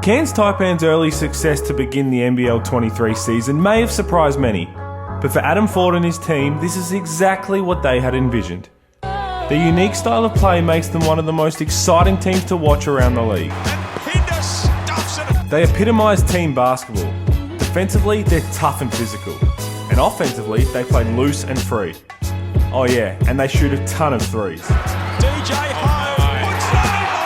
Cairns Taipans' early success to begin the NBL 23 season may have surprised many, but for Adam Forde and his team, this is exactly what they had envisioned. Their unique style of play makes them one of the most exciting teams to watch around the league. They epitomise team basketball. Defensively, they're tough and physical. And offensively, they play loose and free. Oh yeah, and they shoot a ton of threes. DJ Ho puts that in.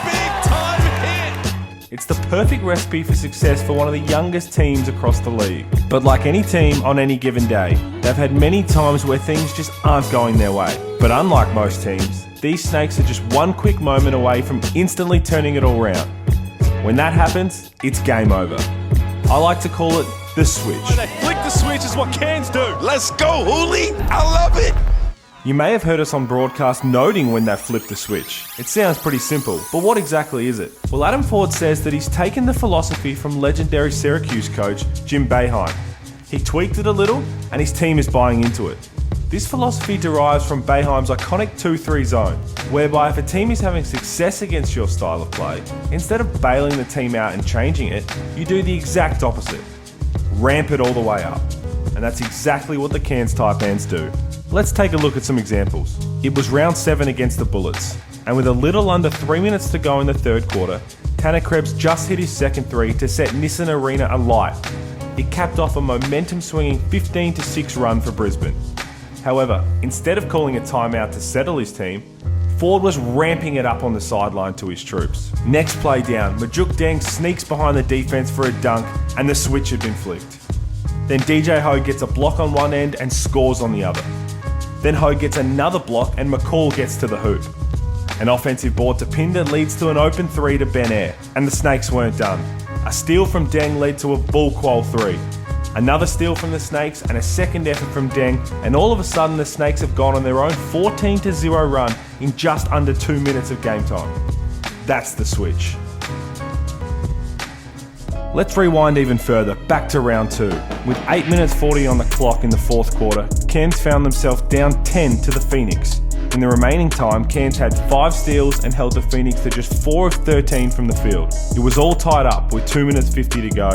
Big time hit. It's the perfect recipe for success for one of the youngest teams across the league. But like any team on any given day, they've had many times where things just aren't going their way. But unlike most teams, these Snakes are just one quick moment away from instantly turning it all round. When that happens, it's game over. I like to call it the switch. Oh, they flick the switch is what Cairns do. Let's go, Hooley. I love it. You may have heard us on broadcast noting when they flipped the switch. It sounds pretty simple, but what exactly is it? Well, Adam Forde says that he's taken the philosophy from legendary Syracuse coach Jim Boeheim. He tweaked it a little, and his team is buying into it. This philosophy derives from Boeheim's iconic 2-3 zone, whereby if a team is having success against your style of play, instead of bailing the team out and changing it, you do the exact opposite. Ramp it all the way up. And that's exactly what the Cairns Taipans do. Let's take a look at some examples. It was round 7 against the Bullets, and with a little under 3 minutes to go in the third quarter, Tanner Krebs just hit his second three to set Nissan Arena alight. It capped off a momentum-swinging 15-6 run for Brisbane. However, instead of calling a timeout to settle his team, Forde was ramping it up on the sideline to his troops. Next play down, Majuk Deng sneaks behind the defense for a dunk, and the switch had been flicked. Then DJ Ho gets a block on one end and scores on the other. Then Ho gets another block and McCall gets to the hoop. An offensive board to Pinder leads to an open three to Ben Air, and the Snakes weren't done. A steal from Deng led to a bull-qual three. Another steal from the Snakes and a second effort from Deng, and all of a sudden the Snakes have gone on their own 14-0 run in just under 2 minutes of game time. That's the switch. Let's rewind even further, back to round 2. With 8 minutes 40 on the clock in the fourth quarter, Cairns found themselves down 10 to the Phoenix. In the remaining time, Cairns had 5 steals and held the Phoenix to just 4 of 13 from the field. It was all tied up with 2 minutes 50 to go.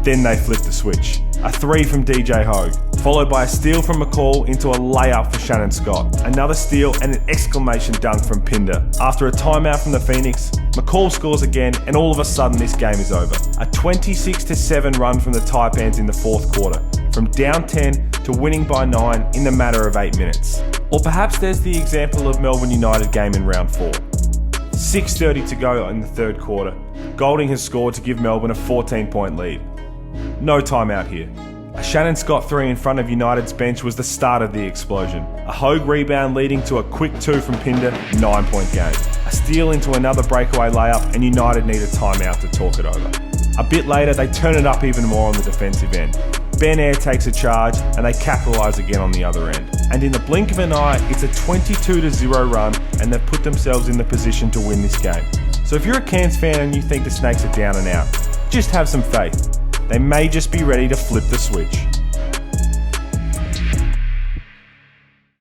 Then they flipped the switch. A 3 from DJ Hogue, followed by a steal from McCall into a layup for Shannon Scott. Another steal and an exclamation dunk from Pinder. After a timeout from the Phoenix, McCall scores again, and all of a sudden this game is over. A 26-7 run from the Taipans in the fourth quarter, from down 10 to winning by 9 in the matter of 8 minutes. Or perhaps there's the example of Melbourne United game in round 4. 6:30 to go in the third quarter. Golding has scored to give Melbourne a 14-point lead. No timeout here. A Shannon Scott 3 in front of United's bench was the start of the explosion. A Hogue rebound leading to a quick 2 from Pinder, 9-point game. A steal into another breakaway layup, and United need a timeout to talk it over. A bit later, they turn it up even more on the defensive end. Ben Air takes a charge, and they capitalise again on the other end. And in the blink of an eye, it's a 22-0 run, and they've put themselves in the position to win this game. So if you're a Cairns fan and you think the Snakes are down and out, just have some faith. They may just be ready to flip the switch.